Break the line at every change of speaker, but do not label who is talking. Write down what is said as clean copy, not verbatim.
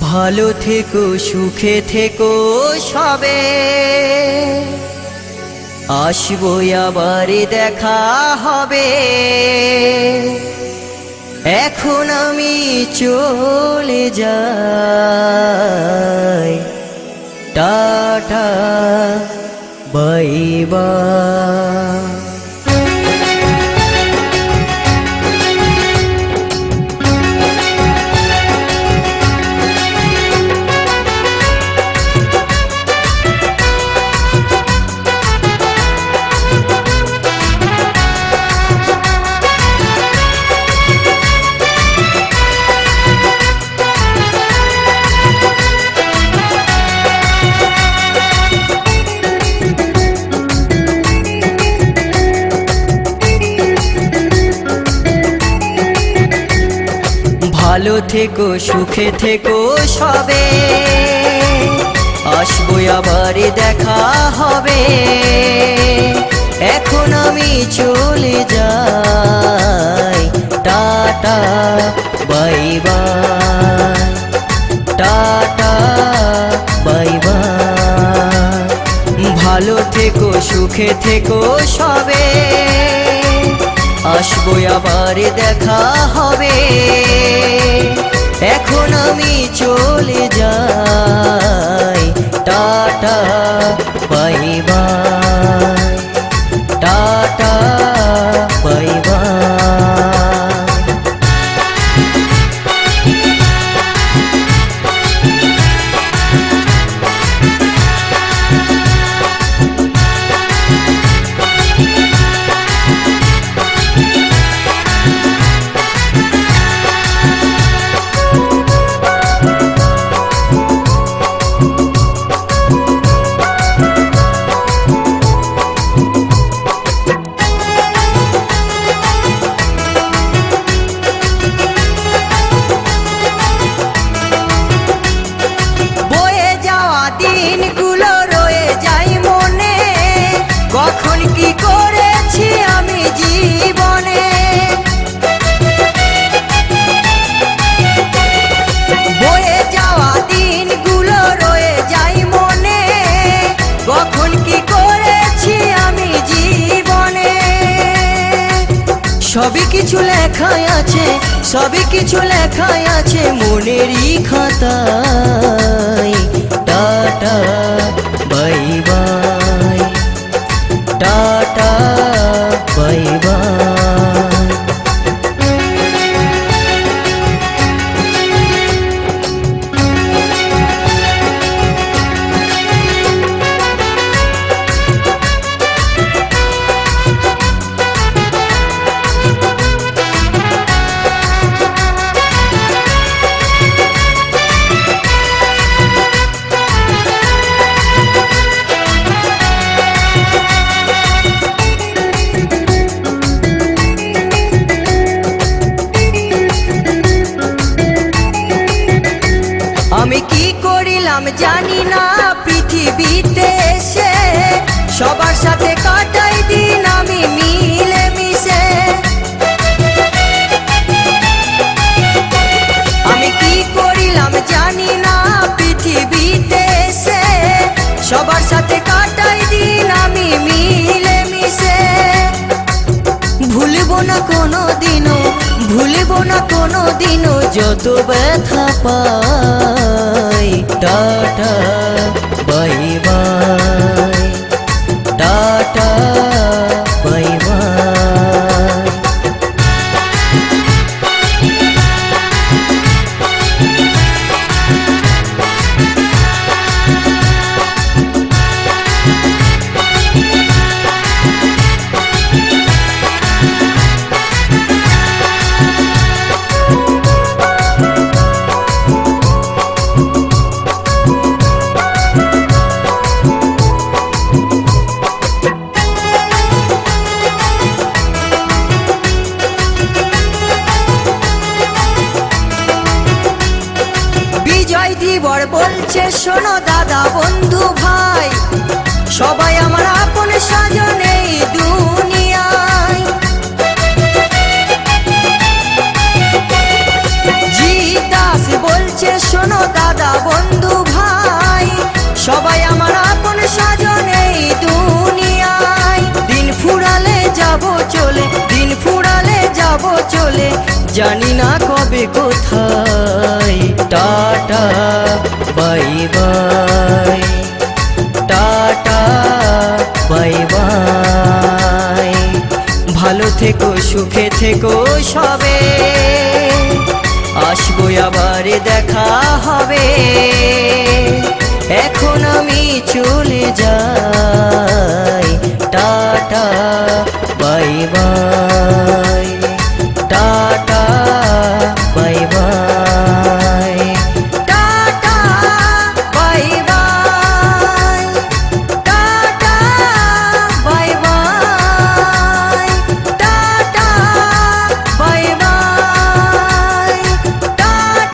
ভালো থেকো সুখে থেকো সবে, আসবো আবার দেখা হবে। এখন আমি চলে যাই, টাটা বাই বাই। ভালো থেকো সুখে থেকো সবে, আসবো আবার দেখা হবে। এখন আমি চলে যাই, tata bye bye, tata bye by. ভালো থেকো সুখে থেকো সবে, আসবো আবার দেখা হবে। এখন আমি চলে যাই, tata bye bye, tata bye by. দিনগুলো রয়ে যায় মনে, কখন কি করেছি আমি জীবনে। বয়ে যাওয়া দিনগুলো রয়ে যায় মনে, কখন কি করেছি আমি জীবনে। সবই কিছু লেখাই আছে, সবই কিছু লেখাই আছে মনেরই খাতায়। Tata bye bye, tata bye by. আমি কি করিলাম জানি না পৃথিবীতে এসে, সবার সাথে কাটাই দিন আমি মিলে মিশে। আমি কি করিলাম জানি না পৃথিবীতে এসে, সবার সাথে কাটাই দিন আমি মিলে মিশে। ভুলবো না কোনো দিনও, ভুলবো না কোনো দিনও যত ব্যথা পাই। Tata bye bye, tata bye bye. ধীবর বলছে শোনো দাদা বন্ধু ভাই, সবাই আমার আপন স্বজন এই দুনিয়ায়। জি দাস বলছে শোনো দাদা বলে জানি না কবে কোথায়। Tata bye bye, tata bye by. ভালো থেকো সুখে থেকো সবে, আসবো আবার দেখা হবে। এখন আমি চলে যাই, টাটা বাই বাই।